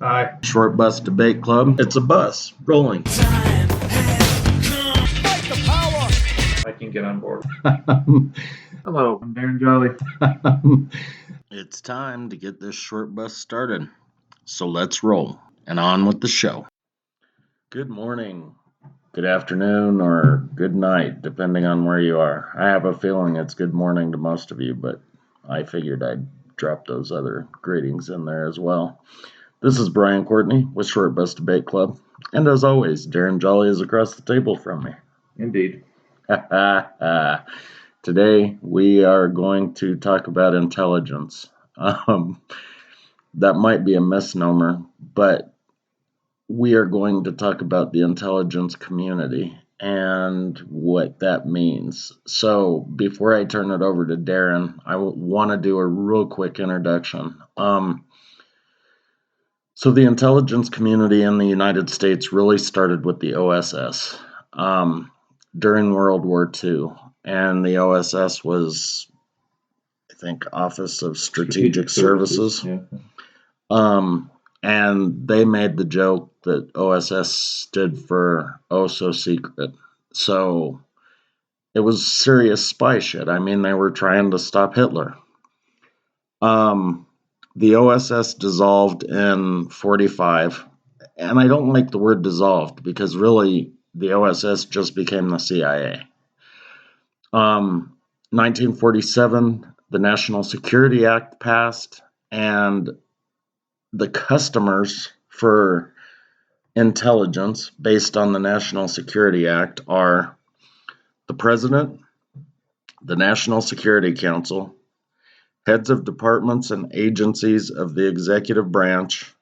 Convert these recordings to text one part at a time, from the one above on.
Hi. Short Bus Debate Club. It's a bus rolling. I can get on board. Hello, I'm Darren Jolly. It's time to get this short bus started. So let's roll and on with the show. Good morning, good afternoon, or good night, depending on where you are. I have a feeling it's good morning to most of you, but I figured I'd drop those other greetings in there as well. This is Brian Courtney with Short Bus Debate Club, and as always, Darren Jolly is across the table from me. Indeed. Today we are going to talk about intelligence. That might be a misnomer, but we are going to talk about the intelligence community and what that means. So before I turn it over to Darren, I want to do a real quick introduction. So the intelligence community in the United States really started with the OSS during World War II. And the OSS was, I think, Office of Strategic Services. Yeah. And they made the joke that OSS stood for Oh So Secret. So it was serious spy shit. I mean, they were trying to stop Hitler. The OSS dissolved in 1945, and I don't like the word dissolved because really the OSS just became the CIA. 1947, the National Security Act passed, and the customers for intelligence based on the National Security Act are the President, the National Security Council, heads of departments and agencies of the executive branch,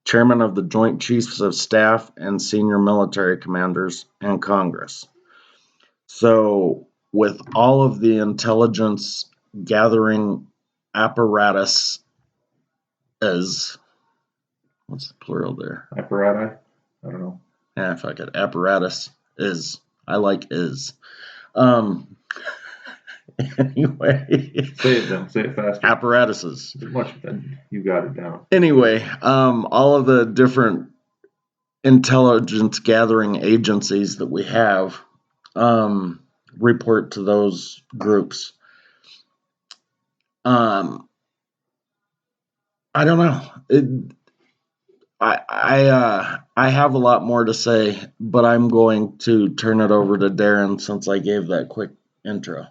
chairman of the Joint Chiefs of Staff and senior military commanders, and Congress. So with all of the intelligence gathering apparatus what's the plural there? Apparati? I don't know. Fuck it. Apparatus is. I like is. Anyway. Say it then. Say it faster. Apparatuses. Much then. You got it down. Anyway, all of the different intelligence gathering agencies that we have report to those groups. I don't know. I have a lot more to say, but I'm going to turn it over to Darren since I gave that quick intro.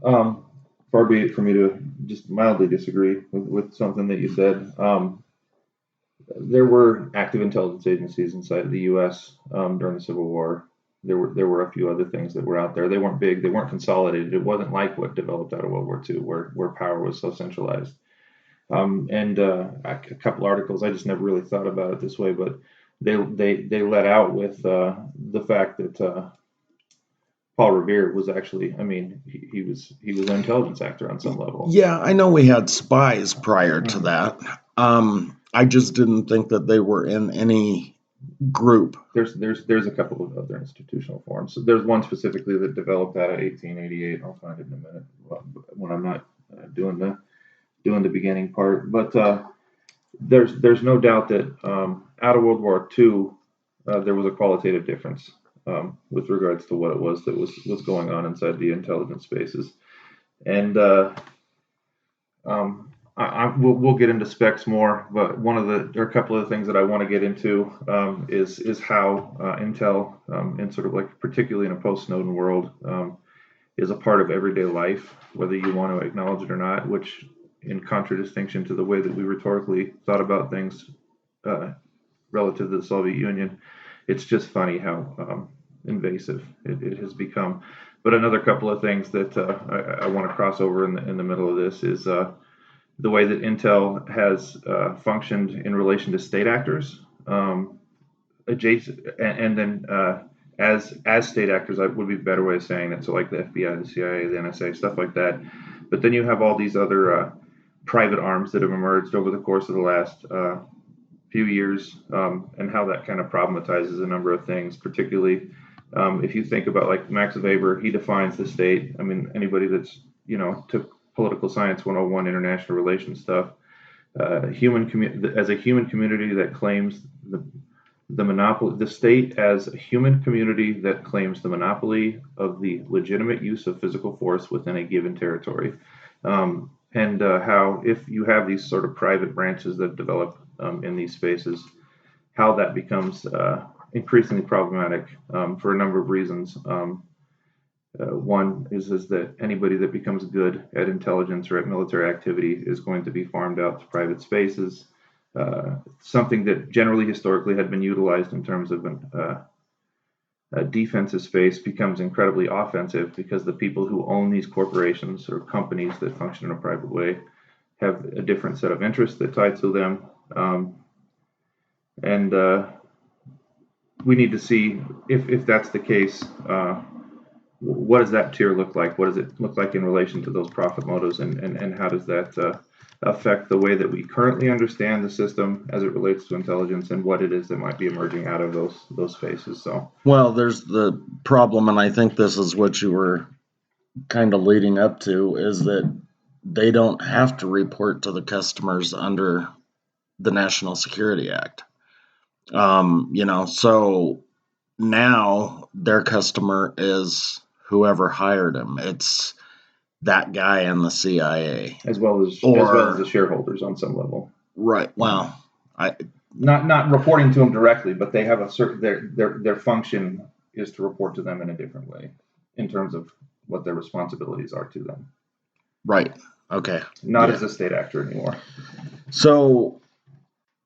Far be it for me to just mildly disagree with something that you said. There were active intelligence agencies inside the U.S. During the Civil War. There were a few other things that were out there. They weren't big. They weren't consolidated. It wasn't like what developed out of World War II, where power was so centralized. And a couple articles, I just never really thought about it this way, but they let out with the fact that Paul Revere was actually, I mean, he was an intelligence actor on some level. Yeah, I know we had spies prior to that. I just didn't think that they were in any group. There's a couple of other institutional forms. So there's one specifically that developed out of 1888. I'll find it in a minute when I'm not doing the beginning part. But there's no doubt that out of World War II, there was a qualitative difference with regards to what it was that was going on inside the intelligence spaces. And we'll get into specs more, but there are a couple of the things that I want to get into is how Intel, and sort of like particularly in a post-Snowden world, is a part of everyday life, whether you want to acknowledge it or not, which in contradistinction to the way that we rhetorically thought about things relative to the Soviet Union, it's just funny how invasive it has become. But another couple of things that I want to cross over in the middle of this is the way that Intel has functioned in relation to state actors, adjacent, and then as state actors, would be a better way of saying it. So like the FBI, the CIA, the NSA, stuff like that. But then you have all these other private arms that have emerged over the course of the last few years, and how that kind of problematizes a number of things, particularly if you think about like Max Weber, he defines the state. I mean, anybody that's, took political science 101 international relations stuff, as a human community that claims the monopoly, the state as a human community that claims the monopoly of the legitimate use of physical force within a given territory. And how, if you have these sort of private branches that develop in these spaces, how that becomes increasingly problematic for a number of reasons. One is that anybody that becomes good at intelligence or at military activity is going to be farmed out to private spaces. Something that generally historically had been utilized in terms of a defensive space becomes incredibly offensive because the people who own these corporations or companies that function in a private way have a different set of interests that tie to them. And we need to see if that's the case. What does that tier look like? What does it look like in relation to those profit motives, and how does that affect the way that we currently understand the system as it relates to intelligence, and what it is that might be emerging out of those spaces? So, well, there's the problem, and I think this is what you were kind of leading up to, is that they don't have to report to the customers under the National Security Act. So now their customer is whoever hired him. It's that guy in the CIA, as well as the shareholders on some level. Right. Well, not reporting to them directly, but they have a certain their function is to report to them in a different way in terms of what their responsibilities are to them. Right. Okay. Not as a state actor anymore. So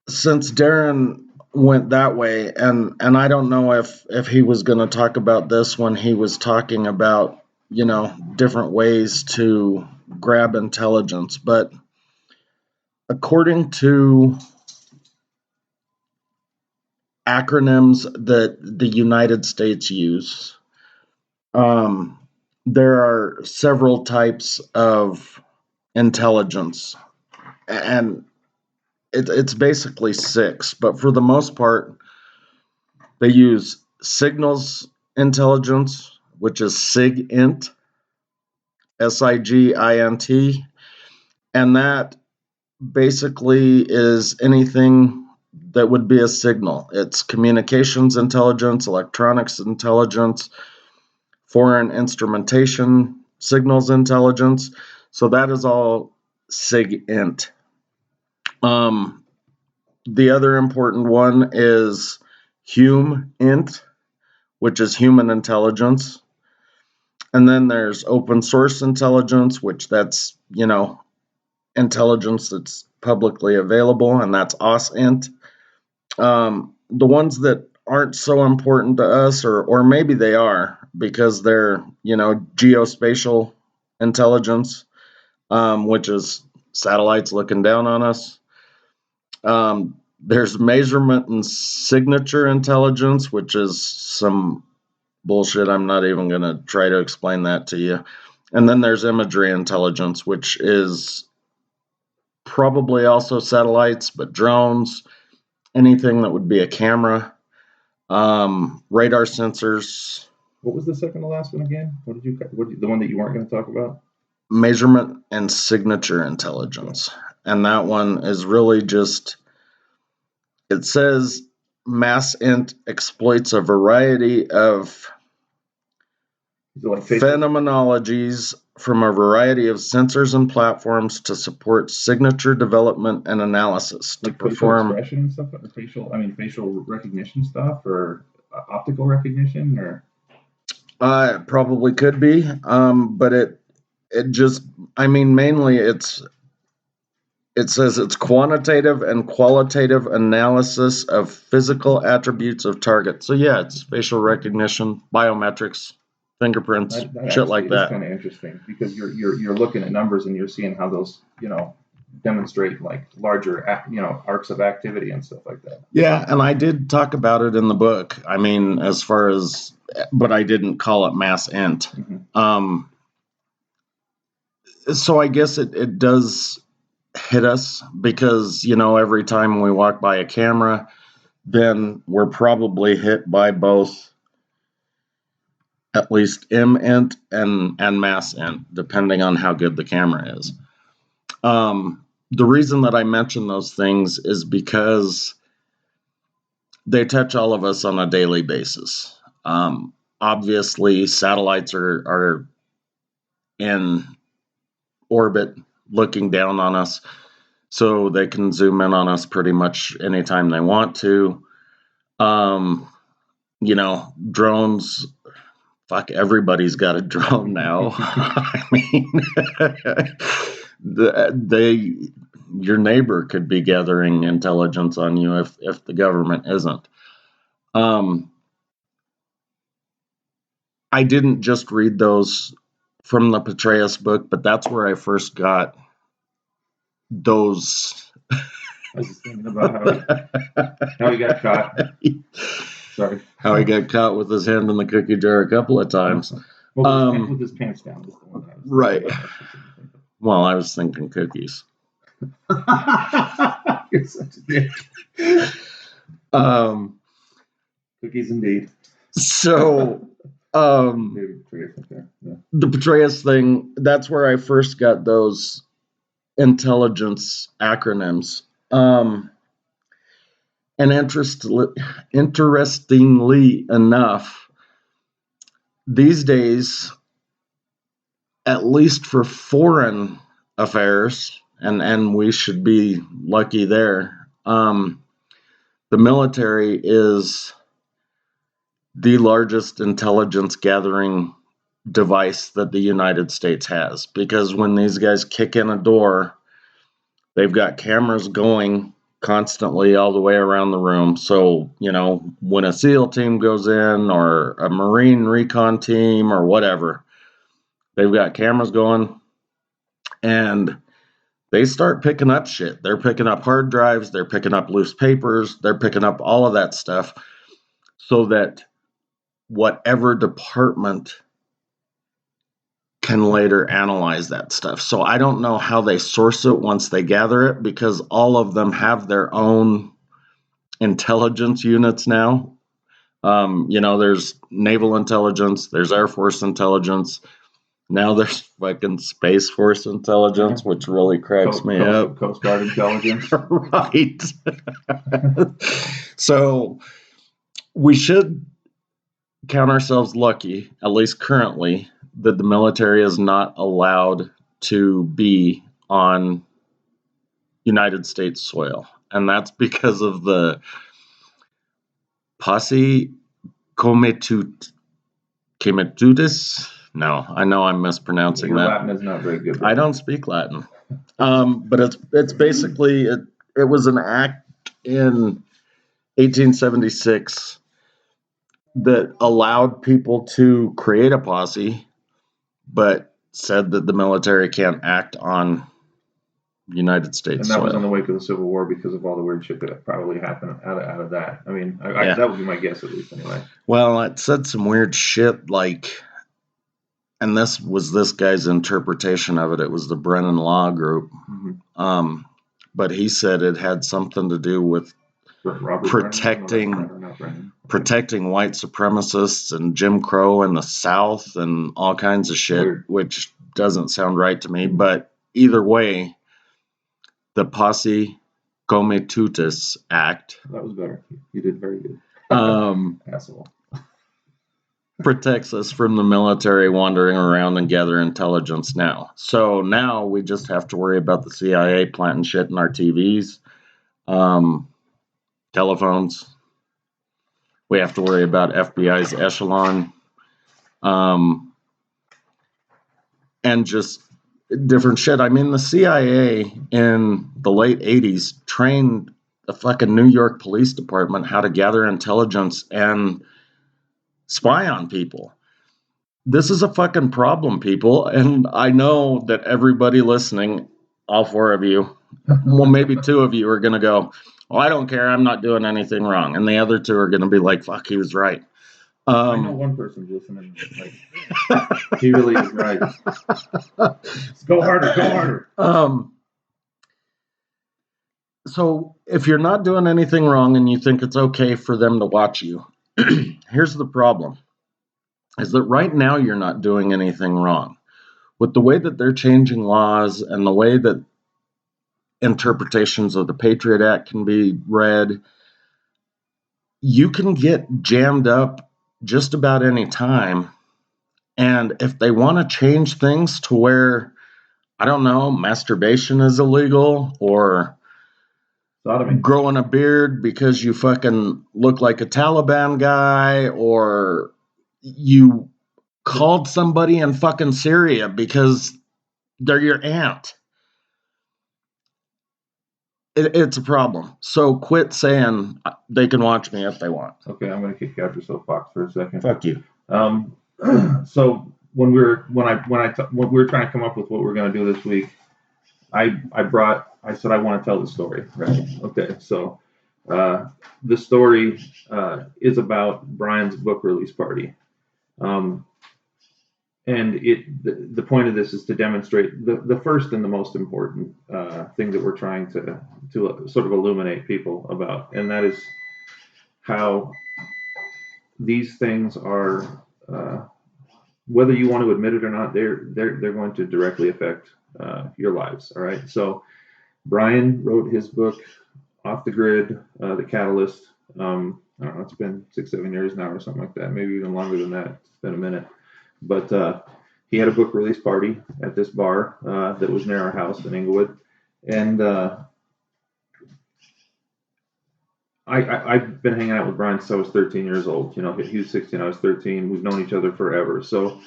since Darren went that way, and I don't know if he was going to talk about this when he was talking about, different ways to grab intelligence, but according to acronyms that the United States use, there are several types of intelligence, and it's basically 6, but for the most part, they use signals intelligence, which is SIGINT, SIGINT, and that basically is anything that would be a signal. It's communications intelligence, electronics intelligence, foreign instrumentation signals intelligence. So that is all SIGINT. The other important one is HUMINT, which is human intelligence. And then there's open source intelligence, which that's, intelligence that's publicly available, and that's OSINT. The ones that aren't so important to us, or maybe they are, because they're, geospatial intelligence, which is satellites looking down on us. There's measurement and signature intelligence, which is some bullshit. I'm not even going to try to explain that to you. And then there's imagery intelligence, which is probably also satellites, but drones, anything that would be a camera, radar sensors. What was the second to last one again? The one that you weren't going to talk about? Measurement and signature intelligence. And that one is really just, it says MassInt exploits a variety of phenomenologies from a variety of sensors and platforms to support signature development and analysis to perform facial expression stuff, facial recognition stuff, or optical recognition, or it probably could be, but it just, mainly it says it's quantitative and qualitative analysis of physical attributes of targets. So yeah, it's facial recognition, biometrics, fingerprints, shit like that. That's kind of interesting because you're looking at numbers and you're seeing how those demonstrate like larger arcs of activity and stuff like that. Yeah, and I did talk about it in the book. As far as, but I didn't call it MassInt. Mm-hmm. So I guess it does hit us because every time we walk by a camera, then we're probably hit by both. At least MINT and MassInt, depending on how good the camera is. the reason that I mention those things is because they touch all of us on a daily basis. Obviously, satellites are in orbit looking down on us, so they can zoom in on us pretty much anytime they want to. Drones, fuck, everybody's got a drone now. I mean, your neighbor could be gathering intelligence on you if the government isn't. I didn't just read those from the Petraeus book, but that's where I first got those. I was just thinking about how he got caught. Sorry. How he got caught with his hand in the cookie jar a couple of times. Well, with his pants down. Right. Well, I was thinking cookies. You're such a dick. Cookies indeed. So, the Petraeus thing, that's where I first got those intelligence acronyms. And interestingly enough, these days, at least for foreign affairs, and we should be lucky there, the military is the largest intelligence gathering device that the United States has, because when these guys kick in a door, they've got cameras going constantly all the way around the room. So, when a SEAL team goes in or a Marine recon team or whatever, they've got cameras going and they start picking up shit. They're picking up hard drives, they're picking up loose papers, they're picking up all of that stuff so that whatever department can later analyze that stuff. So I don't know how they source it once they gather it, because all of them have their own intelligence units now. There's naval intelligence, there's Air Force intelligence. Now there's fucking Space Force intelligence, which really cracks me up. Coast Guard intelligence. Right. So we should count ourselves lucky, at least currently, that the military is not allowed to be on United States soil. And that's because of the posse comitudis. No, I know I'm mispronouncing that. Latin is not very good. I don't speak Latin. But it's basically, it was an act in 1876 that allowed people to create a posse, but said that the military can't act on United States soil. And that was in the wake of the Civil War because of all the weird shit that probably happened out of that. I mean, that would be my guess, at least, anyway. Well, it said some weird shit, like, and this was this guy's interpretation of it. It was the Brennan Law Group. Mm-hmm. But he said it had something to do with protecting white supremacists and Jim Crow in the South and all kinds of shit, weird. Which doesn't sound right to me. But either way, the Posse Comitutus Act. That was better. You did very good. Asshole. Protects us from the military wandering around and gather intelligence now. So now we just have to worry about the CIA planting shit in our TVs, telephones. We have to worry about FBI's echelon, and just different shit. I mean, the CIA in the late 80s trained the fucking New York Police Department how to gather intelligence and spy on people. This is a fucking problem, people. And I know that everybody listening, all four of you, well, maybe two of you are going to go, well, I don't care. I'm not doing anything wrong. And the other two are going to be like, fuck, he was right. I know one person's listening. Like, he really is right. Go harder. So if you're not doing anything wrong and you think it's okay for them to watch you, here's the problem, is that right now you're not doing anything wrong. With the way that they're changing laws and the way that interpretations of the Patriot Act can be read. You can get jammed up just about any time. And if they want to change things to where, I don't know, masturbation is illegal, or Sodomy. growing a beard because you fucking look like a Taliban guy, or you called somebody in fucking Syria because they're your aunt. It's a problem. So quit saying they can watch me if they want. Okay, I'm going to kick you out your soapbox for a second. Fuck you. So when we were trying to come up with what we're going to do this week, I said I want to tell the story, right? Okay, so the story is about Brian's book release party. And the point of this is to demonstrate the first and the most important thing that we're trying to sort of illuminate people about, and that is how these things are, whether you want to admit it or not, they're going to directly affect your lives. All right. So Brian wrote his book, Off the Grid, The Catalyst. I don't know. It's been 6-7 years now, or something like that. Maybe even longer than that. It's been a minute. But he had a book release party at this bar that was near our house in Inglewood, and I've been hanging out with Brian since I was 13 years old. You know, he was 16, I was 13. We've known each other forever. So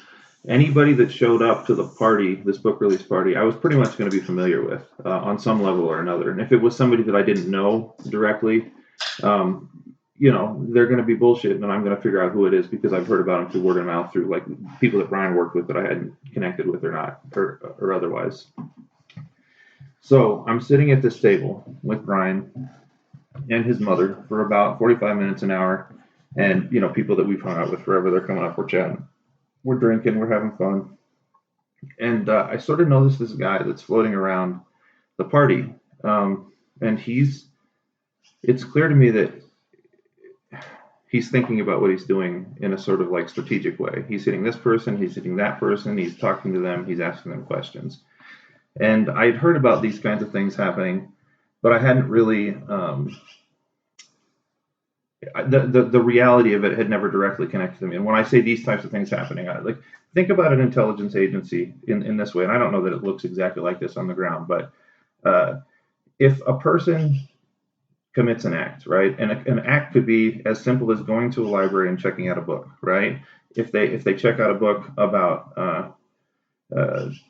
anybody that showed up to the party, this book release party, I was pretty much going to be familiar with on some level or another. And if it was somebody that I didn't know directly, you know, they're going to be bullshit, and I'm going to figure out who it is because I've heard about them through word of mouth, through like people that Brian worked with that I hadn't connected with or not, or otherwise. So I'm sitting at this table with Brian and his mother for about 45 minutes, an hour, and you know, people that we've hung out with forever, they're coming up, we're chatting, we're drinking, we're having fun, and I sort of noticed this guy that's floating around the party, and it's clear to me that he's thinking about what he's doing in a sort of like strategic way. He's hitting this person, he's hitting that person, he's talking to them, he's asking them questions. And I'd heard about these kinds of things happening, but I hadn't really, the reality of it had never directly connected to me. And when I say these types of things happening, I like think about an intelligence agency in this way. And I don't know that it looks exactly like this on the ground, but if a person commits an act, right? And an act could be as simple as going to a library and checking out a book, right? If they check out a book about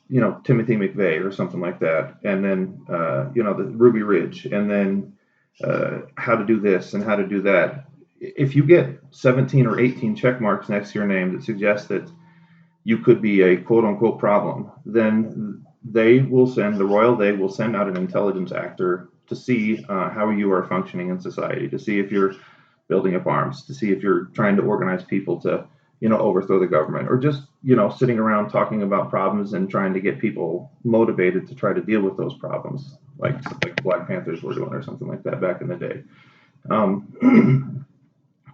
you know, Timothy McVeigh or something like that, and then you know, the Ruby Ridge, and then how to do this and how to do that. If you get 17 or 18 check marks next to your name that suggest that you could be a quote unquote problem, then the royal they will send out an intelligence actor to see how you are functioning in society, to see if you're building up arms, to see if you're trying to organize people to, you know, overthrow the government, or just, you know, sitting around talking about problems and trying to get people motivated to try to deal with those problems, like Black Panthers were doing or something like that back in the day.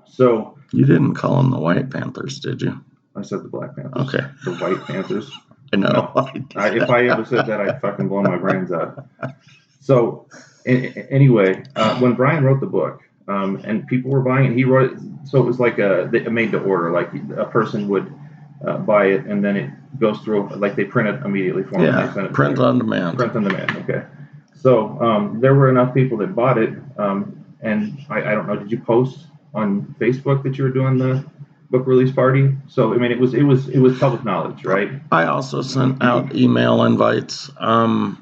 So you didn't call them the White Panthers, did you? I said the Black Panthers. Okay. The White Panthers. I know. No. If I ever said that, I'd fucking blow my brains out. So anyway, when Brian wrote the book, and people were buying it, he wrote it, so it was like a made to order, like a person would buy it and then it goes through, like they print it immediately for them. Yeah, they send it print on demand. Print on demand, okay. So there were enough people that bought it, and I don't know, did you post on Facebook that you were doing the book release party? So I mean, it was public knowledge, right? I also sent out email invites, and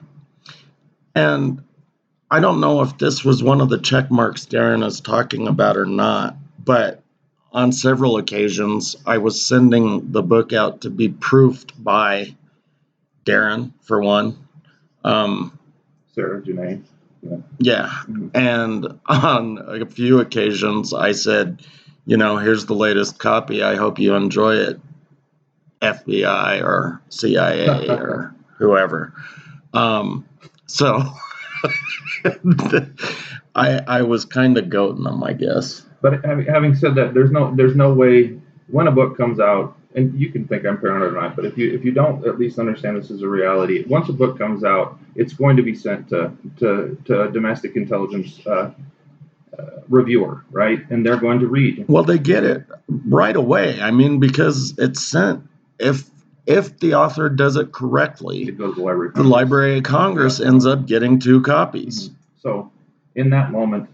I don't know if this was one of the check marks Darren is talking about or not, but on several occasions I was sending the book out to be proofed by Darren, for one. Sarah Janae. Yeah. And on a few occasions I said, you know, here's the latest copy. I hope you enjoy it, FBI or CIA or whoever. So I was kind of goating them, I guess. But having said that, there's no way when a book comes out, and you can think I'm paranoid or not, but if you don't at least understand this is a reality, once a book comes out, it's going to be sent to a domestic intelligence reviewer, right? And they're going to read. Well, they get it right away. I mean, because it's sent. If the author does it correctly, It goes to the Library of the Congress. Library of Congress ends up getting 2 copies. So in that moment,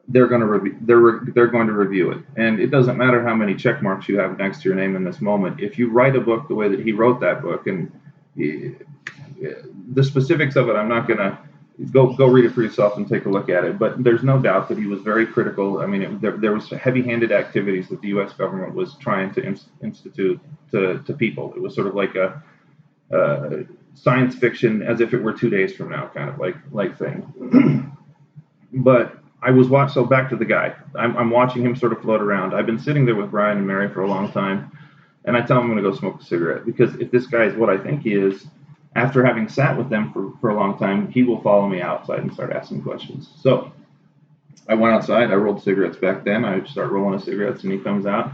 they're going to they're going to review it, and it doesn't matter how many check marks you have next to your name in this moment. If you write a book the way that he wrote that book, and the specifics of it, I'm not going to go read it for yourself and take a look at it. But there's no doubt that he was very critical. I mean, there was heavy-handed activities that the U.S. government was trying to institute to people. It was sort of like a science fiction, as if it were 2 days from now, kind of like thing. But I was so back to the guy. I'm watching him sort of float around. I've been sitting there with Brian and Mary for a long time, and I tell him I'm going to go smoke a cigarette, because if this guy is what I think he is, after having sat with them for a long time, he will follow me outside and start asking questions. So I went outside. I rolled cigarettes back then. I start rolling the cigarettes, and he comes out.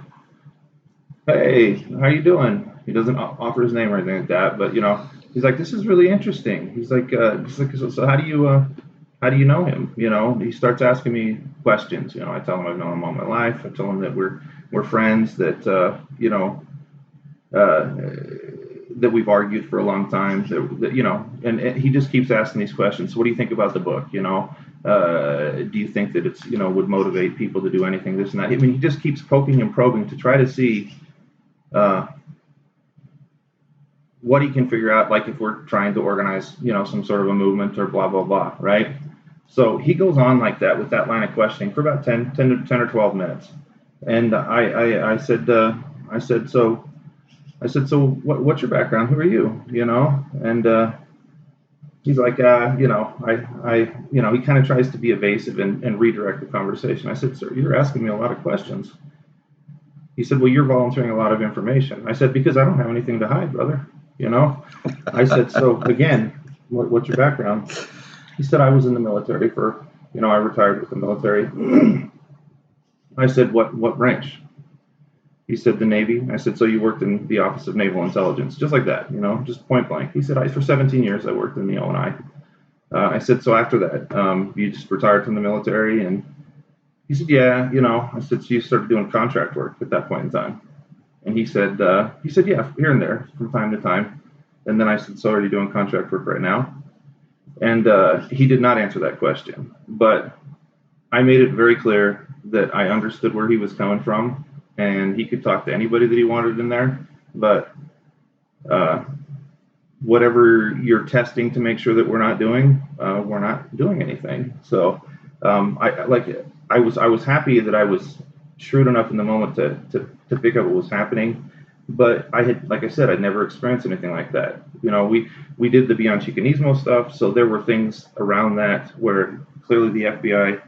Hey, how you doing? He doesn't offer his name or anything like that, but he's like, this is really interesting. He's like, so how do you know him? He starts asking me questions. I tell him I've known him all my life. I tell him that we're friends, that that we've argued for a long time. And he just keeps asking these questions. So what do you think about the book? Do you think that it's would motivate people to do anything, this and that? I mean, he just keeps poking and probing to try to see what he can figure out, like if we're trying to organize some sort of a movement or blah blah blah, right? So he goes on like that with that line of questioning for about 10 or 12 minutes. And I said, so what's your background? Who are you? And he's like, he kind of tries to be evasive and redirect the conversation. I said, sir, you're asking me a lot of questions. He said, well, you're volunteering a lot of information. I said, because I don't have anything to hide, brother. I said, so again, what's your background? He said, I was in the military for, I retired with the military. I said, what branch? He said, the Navy. I said, so you worked in the Office of Naval Intelligence, just like that, just point blank. He said, for 17 years, I worked in the O&I. I said, so after that, you just retired from the military? And he said, yeah, I said, so you started doing contract work at that point in time? And he said, yeah, here and there from time to time. And then I said, so are you doing contract work right now? And he did not answer that question. But I made it very clear that I understood where he was coming from, and he could talk to anybody that he wanted in there. But whatever you're testing to make sure that we're not doing anything. So I was happy that I was shrewd enough in the moment to pick up what was happening. But I had, like I said, I'd never experienced anything like that. We did the Beyond Chicanismo stuff, so there were things around that where clearly the FBI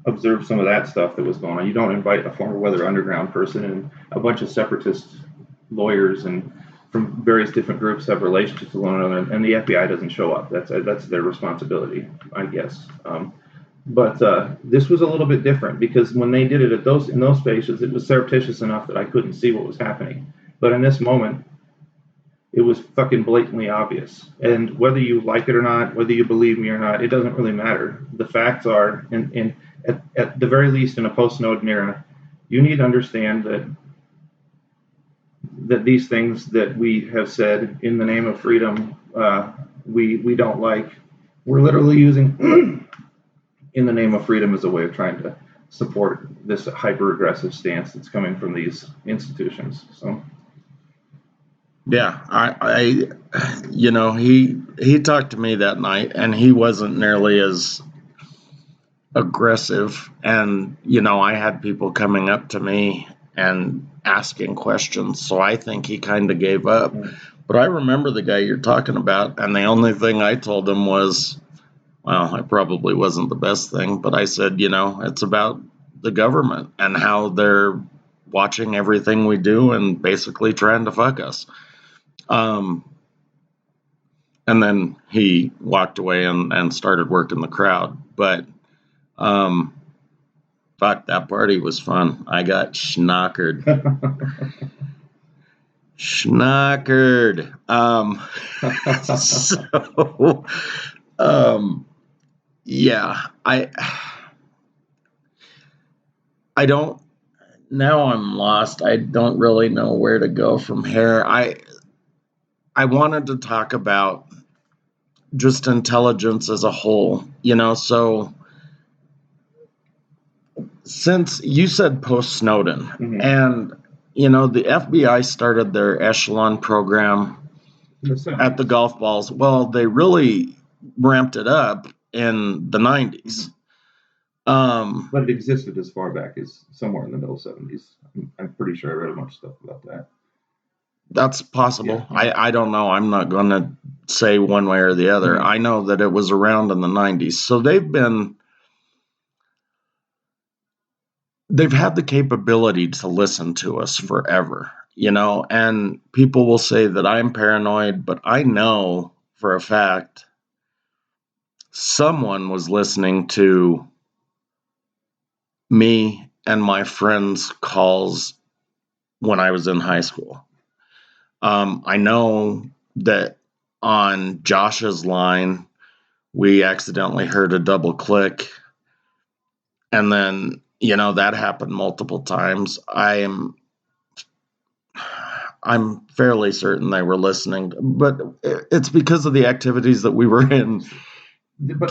observed some of that stuff that was going on. You don't invite a former Weather Underground person, and a bunch of separatist lawyers and from various different groups have relationships with one another, and the FBI doesn't show up. That's their responsibility, I guess. But this was a little bit different, because when they did it in those spaces, it was surreptitious enough that I couldn't see what was happening. But in this moment, it was fucking blatantly obvious. And whether you like it or not, whether you believe me or not, it doesn't really matter. The facts are, at the very least, in a post-Snowden era, you need to understand that these things that we have said in the name of freedom, we don't like. We're literally using in the name of freedom as a way of trying to support this hyper-aggressive stance that's coming from these institutions. So. Yeah, he talked to me that night, and he wasn't nearly as aggressive. And, I had people coming up to me and asking questions, so I think he kind of gave up. Mm-hmm. But I remember the guy you're talking about, and the only thing I told him was, well, I probably wasn't the best thing, but I said, it's about the government and how they're watching everything we do and basically trying to fuck us. And then he walked away and started working the crowd. But fuck, that party was fun. I got schnockered. Schnockered. So, um, yeah, I don't, now I'm lost. I don't really know where to go from here. I wanted to talk about just intelligence as a whole, so since you said post Snowden, and the FBI started their echelon program at the golf balls. Well, they really ramped it up in the 90s. But it existed as far back as somewhere in the middle 70s. I'm pretty sure I read a bunch of stuff about that. That's possible. Yeah. I don't know. I'm not going to say one way or the other. I know that it was around in the 90s. So they've had the capability to listen to us forever, and people will say that I'm paranoid, but I know for a fact someone was listening to me and my friends' calls when I was in high school. I know that on Josh's line, we accidentally heard a double click, and then, that happened multiple times. I'm fairly certain they were listening, but it's because of the activities that we were in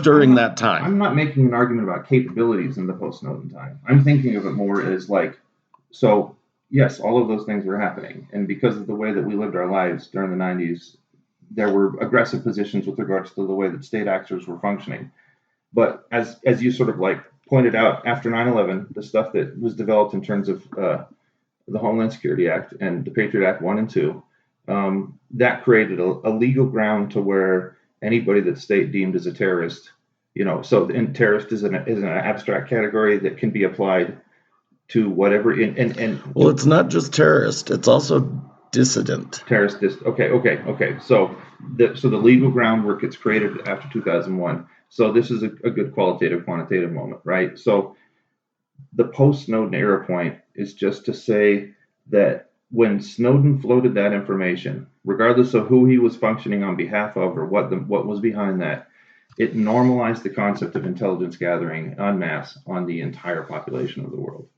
during that time. I'm not making an argument about capabilities in the post-Snowden time. I'm thinking of it more as so yes, all of those things were happening. And because of the way that we lived our lives during the 90s, there were aggressive positions with regards to the way that state actors were functioning. But as you sort of pointed out, after 9/11, the stuff that was developed in terms of the Homeland Security Act and the Patriot Act 1 and 2, that created a legal ground to where anybody that state deemed as a terrorist, and terrorist is an abstract category that can be applied to whatever. Well, it's not just terrorist; it's also dissident. Okay. So the legal groundwork gets created after 2001. So this is a good qualitative, quantitative moment, right? So the post-Snowden era point is just to say that when Snowden floated that information, regardless of who he was functioning on behalf of or what was behind that, it normalized the concept of intelligence gathering en masse on the entire population of the world.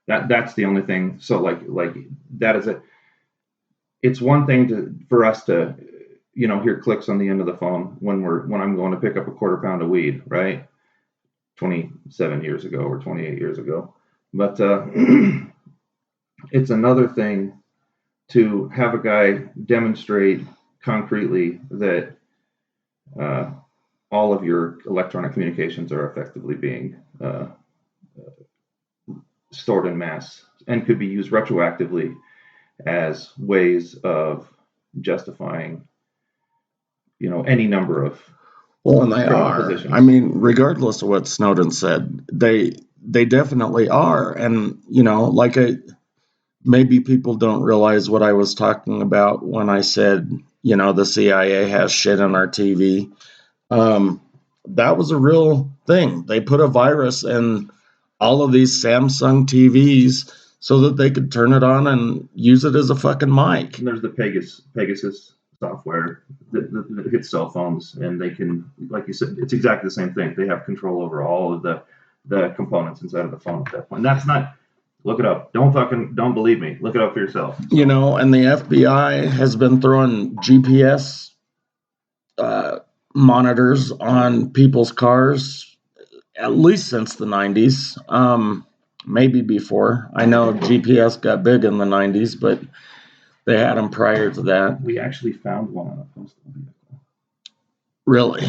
That's the only thing. So that is it. It's one thing for us to hear clicks on the end of the phone when I'm going to pick up a quarter pound of weed, right? 27 years ago or 28 years ago. But it's another thing to have a guy demonstrate concretely that all of your electronic communications are effectively being stored en masse and could be used retroactively as ways of justifying, any number of and they are positions. I mean, regardless of what Snowden said, they definitely are. And maybe people don't realize what I was talking about when I said the CIA has shit on our TV. That was a real thing. They put a virus in all of these Samsung TVs so that they could turn it on and use it as a fucking mic. And there's the Pegasus software that hits cell phones, and they can, like you said, it's exactly the same thing. They have control over all of the components inside of the phone at that point. That's not, look it up. Don't believe me. Look it up for yourself. And the FBI has been throwing GPS monitors on people's cars at least since the 90s. Maybe before. I know GPS got big in the 90s, but they had them prior to that. We actually found one on a postal vehicle. Really?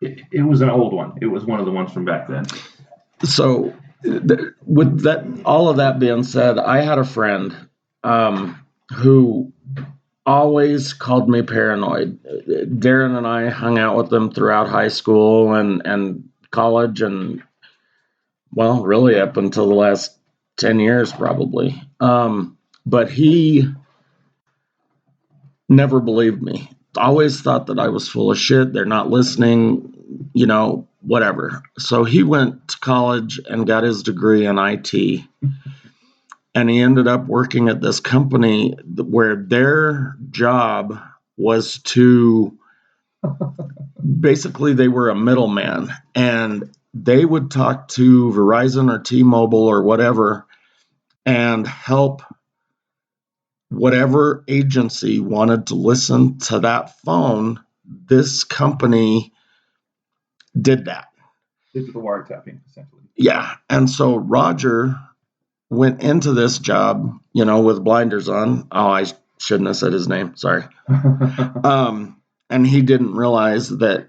It was an old one. It was one of the ones from back then. So, with that, all of that being said, I had a friend who always called me paranoid. Darren and I hung out with them throughout high school and college, and well, really up until the last 10 years probably. But he never believed me. Always thought that I was full of shit. They're not listening, whatever. So he went to college and got his degree in IT. and he ended up working at this company where their job was to basically, they were a middleman, and they would talk to Verizon or T-Mobile or whatever and help whatever agency wanted to listen to that phone. This company did that. Digital wiretapping, essentially. Yeah. And so Roger went into this job, with blinders on. Oh, I shouldn't have said his name. Sorry. And he didn't realize that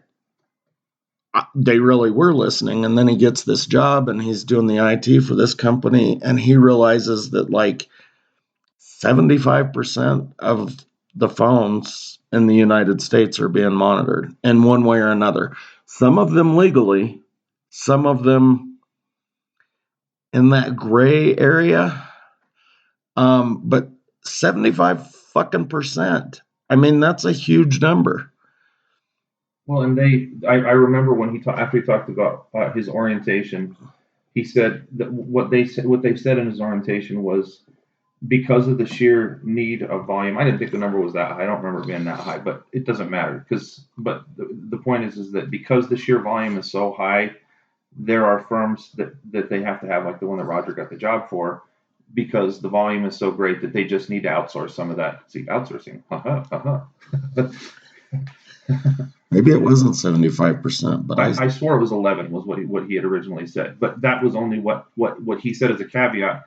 they really were listening. And then he gets this job and he's doing the IT for this company. And he realizes that like 75% of the phones in the United States are being monitored in one way or another. Some of them legally, some of them in that gray area. But 75 fucking percent. I mean, that's a huge number. Well, and I remember when after he talked about his orientation, he said that what they said in his orientation was because of the sheer need of volume. I didn't think the number was that high. I don't remember it being that high, but it doesn't matter but the point is that because the sheer volume is so high, there are firms that they have to have, like the one that Roger got the job for, because the volume is so great that they just need to outsource some of that. See, outsourcing. Maybe it wasn't 75%, but I swore it was 11 was what he had originally said. But that was only what he said as a caveat.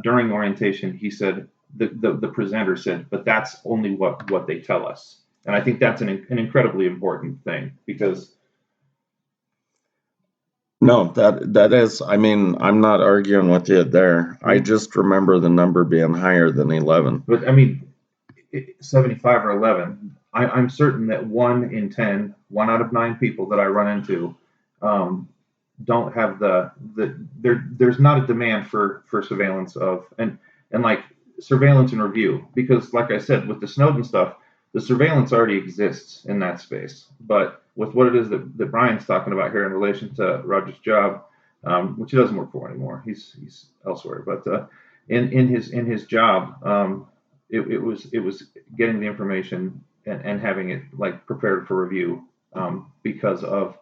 During orientation, he said, the presenter said, but that's only what they tell us. And I think that's an incredibly important thing, because no, that is, I mean, I'm not arguing with you there. I just remember the number being higher than 11. But I mean, 75 or 11, I'm certain that 1 in 10, 1 out of 9 people that I run into don't have there's not a demand for surveillance of and like surveillance and review, because like I said, with the Snowden stuff, the surveillance already exists in that space. But with what it is that Brian's talking about here in relation to Roger's job, which he doesn't work for anymore, he's elsewhere. But in his job, it was getting the information and having it like prepared for review, because of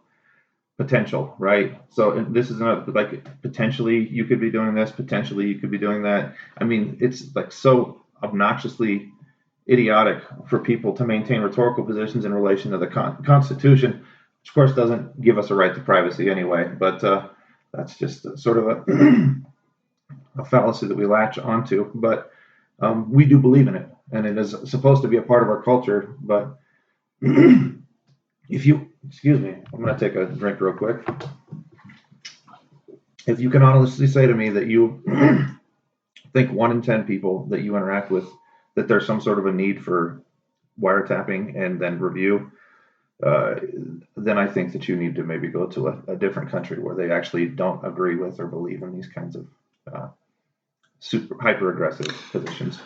potential, right? So this is another, like, potentially you could be doing this, potentially you could be doing that. I mean, it's like so obnoxiously idiotic for people to maintain rhetorical positions in relation to the Constitution, which of course doesn't give us a right to privacy anyway. But that's just sort of a fallacy that we latch onto. But we do believe in it, and it is supposed to be a part of our culture. But if you, excuse me, I'm going to take a drink real quick. If you can honestly say to me that you think 1 in 10 people that you interact with, that there's some sort of a need for wiretapping and then review, then I think that you need to maybe go to a different country where they actually don't agree with or believe in these kinds of super hyper aggressive positions.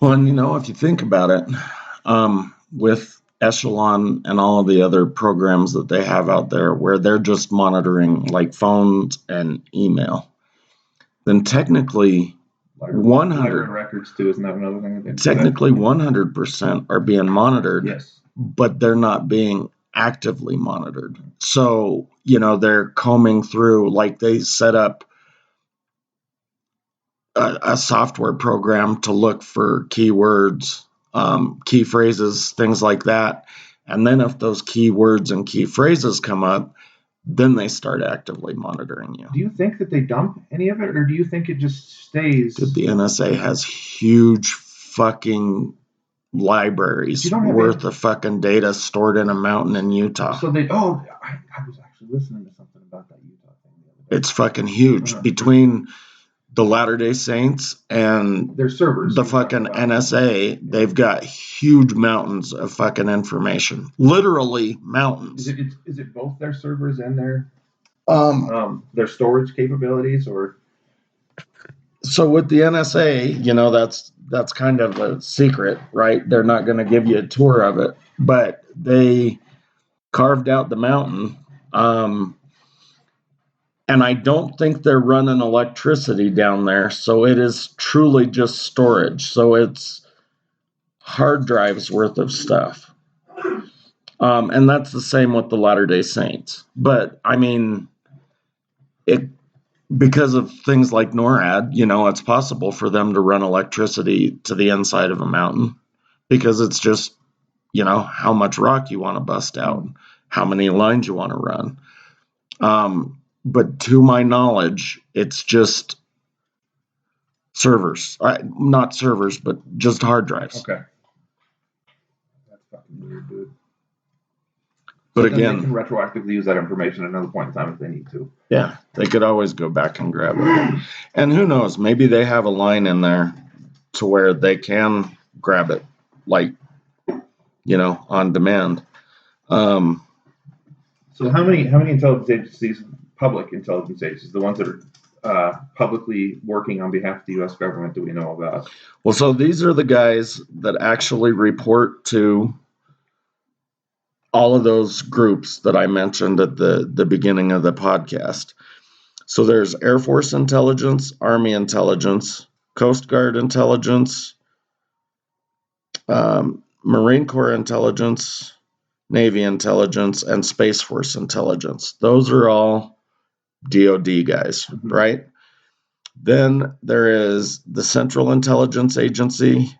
Well, and if you think about it, with Echelon and all of the other programs that they have out there where they're just monitoring like phones and email, then technically 100 records too, isn't that another thing? Technically 100% are being monitored. Yes. But they're not being actively monitored. So, they're combing through, like they set up a software program to look for keywords, key phrases, things like that. And then if those keywords and key phrases come up, then they start actively monitoring you. Do you think that they dump any of it, or do you think it just stays? Dude, the NSA has huge fucking libraries worth of fucking data stored in a mountain in Utah. So I was actually listening to something about that Utah thing the other day. It's fucking huge. Between the Latter-day Saints and their servers, the fucking NSA, they've got huge mountains of fucking information. Literally mountains. Is it both their servers and their storage capabilities, or? So with the NSA, that's kind of a secret, right? They're not going to give you a tour of it, but they carved out the mountain, and And I don't think they're running electricity down there, so it is truly just storage. So it's hard drives worth of stuff. And that's the same with the Latter-day Saints. But I mean, it because of things like NORAD, it's possible for them to run electricity to the inside of a mountain because it's just, how much rock you want to bust out, how many lines you want to run. But to my knowledge, it's just servers, not servers, but just hard drives. Okay. That's fucking weird, dude. But so again, they can retroactively use that information at another point in time if they need to. Yeah, they could always go back and grab it. And who knows, maybe they have a line in there to where they can grab it, like, on demand. So how many intelligence agencies, public intelligence agencies, the ones that are publicly working on behalf of the U.S. government, do we know about? Well, so these are the guys that actually report to all of those groups that I mentioned at the beginning of the podcast. So there's Air Force intelligence, Army intelligence, Coast Guard intelligence, Marine Corps intelligence, Navy intelligence, and Space Force intelligence. Those are all DoD guys, right? Then there is the Central Intelligence Agency.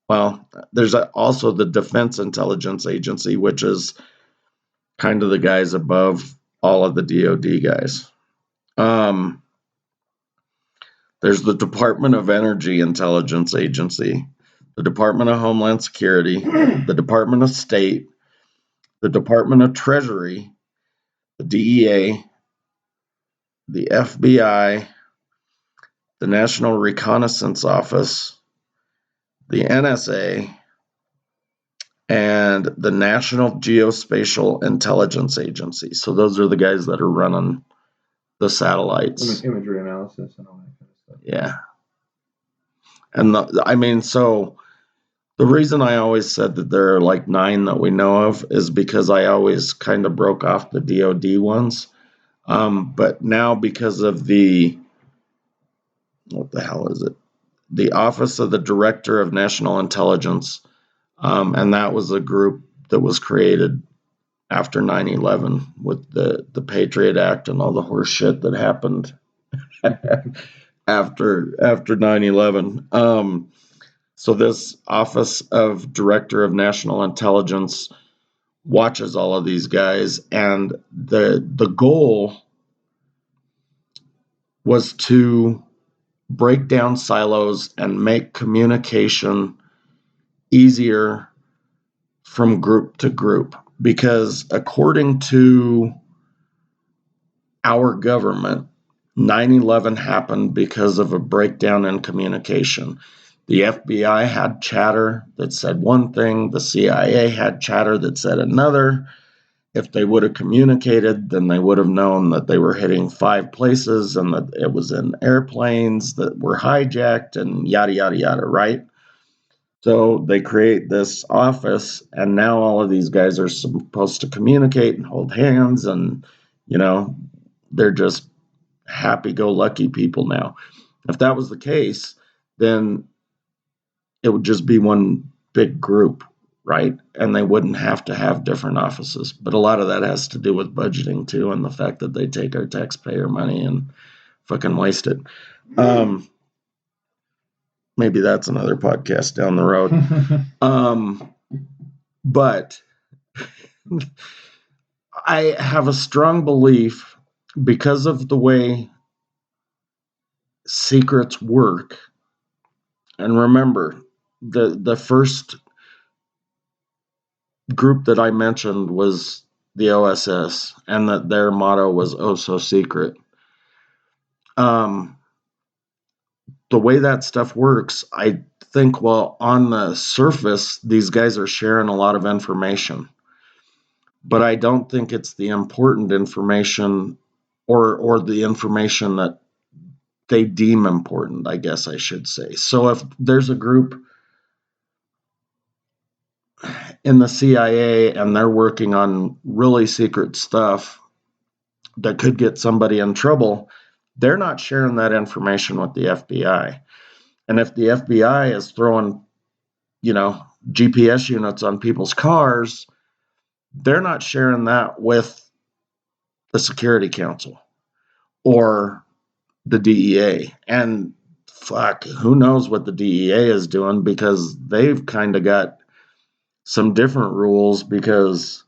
Well, there's also the Defense Intelligence Agency, which is kind of the guys above all of the DoD guys. There's the Department of Energy Intelligence Agency, the Department of Homeland Security, the Department of State, the Department of Treasury, the DEA, the FBI, the National Reconnaissance Office, the NSA, and the National Geospatial Intelligence Agency. So those are the guys that are running the satellites. Imagery analysis and all that kind of stuff. Yeah. And so the reason I always said that there are like 9 that we know of is because I always kind of broke off the DoD ones. But now because of what the hell is it? The Office of the Director of National Intelligence. And that was a group that was created after 9/11 with the Patriot Act and all the horse shit that happened after 9/11. So this Office of Director of National Intelligence watches all of these guys, and the goal was to break down silos and make communication easier from group to group. Because according to our government, 9/11 happened because of a breakdown in communication. The FBI had chatter that said one thing, the CIA had chatter that said another. If they would have communicated, then they would have known that they were hitting 5 places and that it was in airplanes that were hijacked and yada, yada, yada, right? So they create this office, and now all of these guys are supposed to communicate and hold hands, and, they're just happy-go-lucky people now. If that was the case, then it would just be one big group, right? And they wouldn't have to have different offices. But a lot of that has to do with budgeting, too, and the fact that they take our taxpayer money and fucking waste it. Maybe that's another podcast down the road. But I have a strong belief, because of the way secrets work. And remember, the first group that I mentioned was the OSS, and that their motto was "Oh so secret." The way that stuff works, I think, well, on the surface, these guys are sharing a lot of information, but I don't think it's the important information or the information that they deem important, I guess I should say. So if there's a group in the CIA and they're working on really secret stuff, that could get somebody in trouble, they're not sharing that information with the FBI. And if the FBI is throwing, GPS units on people's cars, they're not sharing that with the Security Council or the DEA. And fuck, who knows what the DEA is doing, because they've kind of got some different rules, because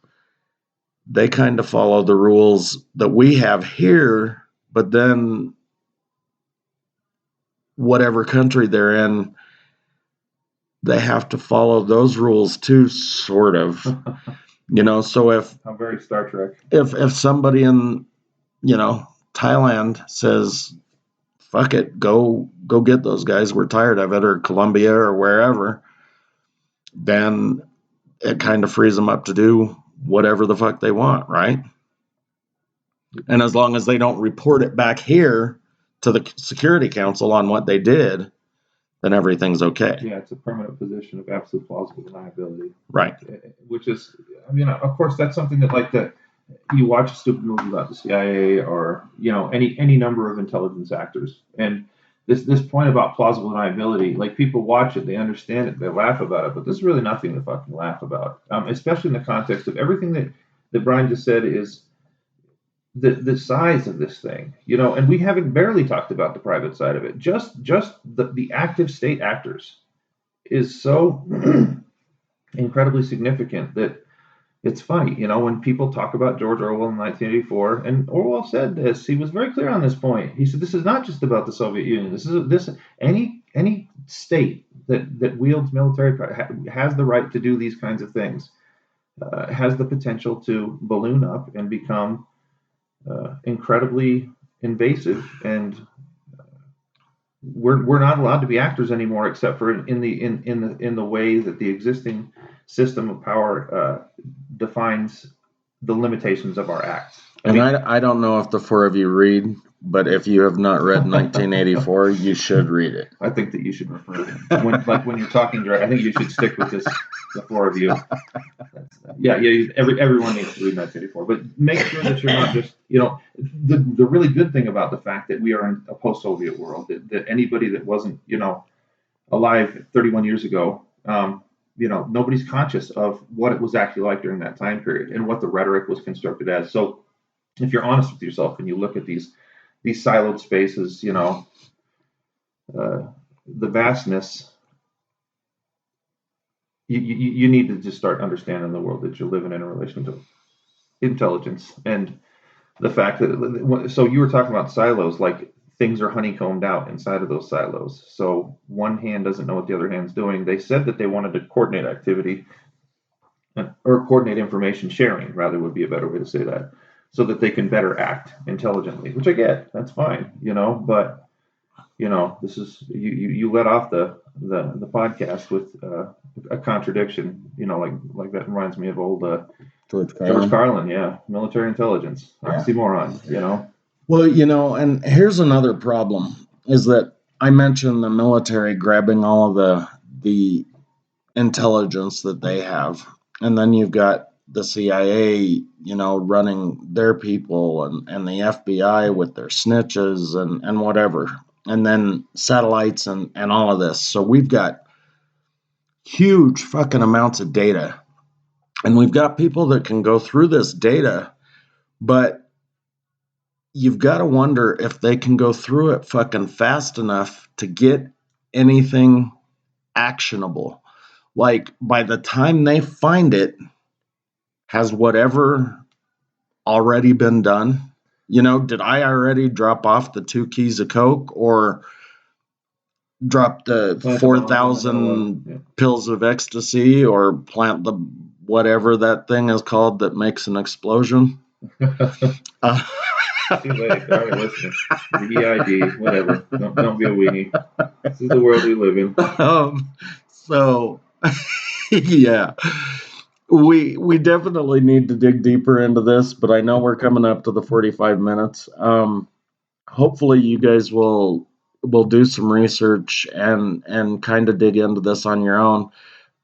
they kind of follow the rules that we have here, but then whatever country they're in, they have to follow those rules too, sort of. So if I'm very Star Trek. If somebody in, Thailand says, fuck it, go get those guys, we're tired of it, or Colombia or wherever, then it kind of frees them up to do whatever the fuck they want, right? And as long as they don't report it back here to the Security Council on what they did, then everything's okay. Yeah, it's a permanent position of absolute plausible deniability. Right. Which is, of course, that's something that you watch a stupid movie about the CIA or, any number of intelligence actors. And this point about plausible deniability, like, people watch it, they understand it, they laugh about it, but there's really nothing to fucking laugh about, especially in the context of everything that Brian just said is the size of this thing, and we haven't barely talked about the private side of it. Just the active state actors is so incredibly significant that it's funny, when people talk about George Orwell in 1984, and Orwell said this, he was very clear on this point. He said, this is not just about the Soviet Union. This any state that wields military power has the right to do these kinds of things, has the potential to balloon up and become incredibly invasive, and we're not allowed to be actors anymore, except for in the way that the existing system of power defines the limitations of our acts. I don't know if the four of you read, but if you have not read 1984, you should read it. I think that you should refer when you're talking direct. I think you should stick with this, the four of you. Everyone needs to read 1984, but make sure that you're not just, the really good thing about the fact that we are in a post-Soviet world, that anybody that wasn't, alive 31 years ago, nobody's conscious of what it was actually like during that time period and what the rhetoric was constructed as. So if you're honest with yourself and you look at these siloed spaces, the vastness, you need to just start understanding the world that you're living in relation to intelligence, and the fact that, so you were talking about silos, like things are honeycombed out inside of those silos. So one hand doesn't know what the other hand's doing. They said that they wanted to coordinate activity, or coordinate information sharing, rather, would be a better way to say that, so that they can better act intelligently, which I get. That's fine, but this is, you let off the podcast with a contradiction, like that reminds me of old George Carlin, yeah, military intelligence, oxymoron, Well, and here's another problem, is that I mentioned the military grabbing all of the intelligence that they have, and then you've got the CIA, running their people, and the FBI with their snitches and whatever, and then satellites and all of this. So we've got huge fucking amounts of data, and we've got people that can go through this data, but you've got to wonder if they can go through it fucking fast enough to get anything actionable. Like, by the time they find it, has whatever already been done? Did I already drop off the 2 keys of Coke, or drop the 4,000 pills of ecstasy, or plant the whatever that thing is called that makes an explosion? Too late. All right, listen. The EID, whatever. Don't be a weenie. This is the world we live in. So, yeah. We definitely need to dig deeper into this, but I know we're coming up to the 45 minutes. Hopefully you guys will do some research and kind of dig into this on your own.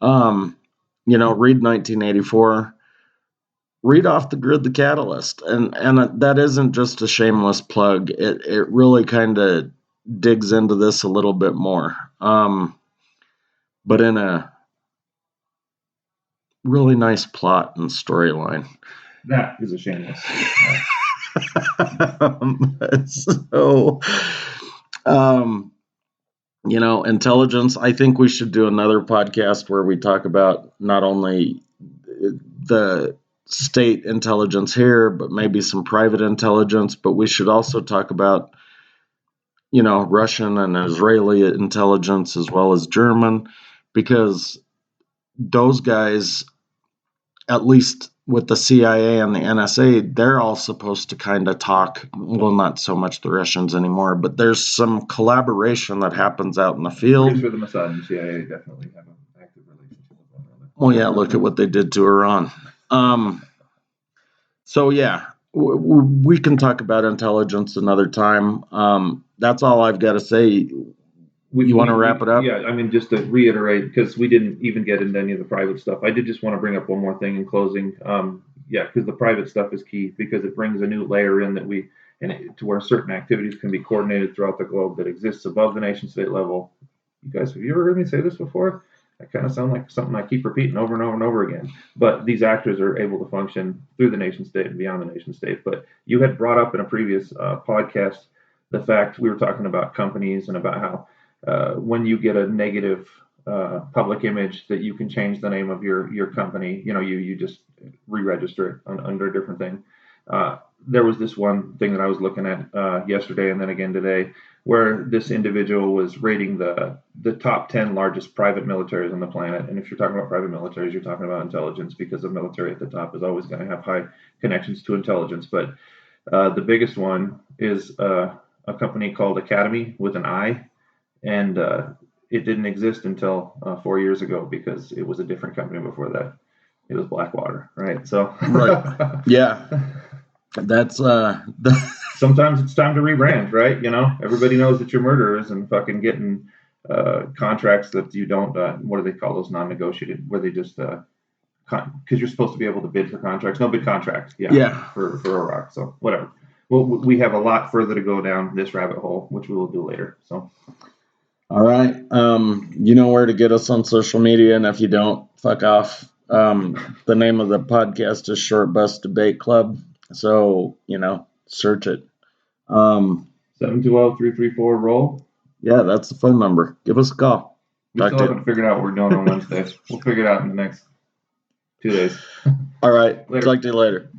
Read 1984. read off the grid the catalyst, and that isn't just a shameless plug. It really kind of digs into this a little bit more, but in a really nice plot and storyline. That is a shameless. So, intelligence. I think we should do another podcast where we talk about not only the state intelligence here, but maybe some private intelligence. But we should also talk about, Russian and Israeli intelligence as well as German, because those guys, at least with the CIA and the NSA, they're all supposed to kind of talk. Well, not so much the Russians anymore, but there's some collaboration that happens out in the field. Pretty sure the Mossad and CIA definitely have an active relationship with one another. Well, yeah, look at what they did to Iran. So, yeah, we can talk about intelligence another time. That's all I've got to say. You want to wrap it up? Yeah, I mean, just to reiterate, because we didn't even get into any of the private stuff. I did just want to bring up one more thing in closing. Because the private stuff is key, because it brings a new layer in to where certain activities can be coordinated throughout the globe that exists above the nation state level. You guys, have you ever heard me say this before? I kind of sound like something I keep repeating over and over and over again. But these actors are able to function through the nation state and beyond the nation state. But you had brought up in a previous podcast the fact we were talking about companies and about how when you get a negative public image, that you can change the name of your company. You just re-register it under a different thing. There was this one thing that I was looking at yesterday and then again today, where this individual was rating the top 10 largest private militaries on the planet. And if you're talking about private militaries, you're talking about intelligence, because the military at the top is always going to have high connections to intelligence. But the biggest one is a company called Academy with an I. And it didn't exist until 4 years ago, because it was a different company before that. It was Blackwater, right? So, right, yeah, that's sometimes it's time to rebrand, right? Everybody knows that you're murderers and fucking getting contracts that you don't. What do they call those? Non-negotiated, where they just because you're supposed to be able to bid for contracts. No bid contracts, for Iraq. So whatever. Well, we have a lot further to go down this rabbit hole, which we will do later. So. All right. You know where to get us on social media, and if you don't, fuck off. The name of the podcast is Short Bus Debate Club, so search it. 720-334-ROLL. Yeah, that's the phone number. Give us a call. We still haven't figured out what we're doing on Wednesday. We'll figure it out in the next 2 days. All right. Later. Talk to you later.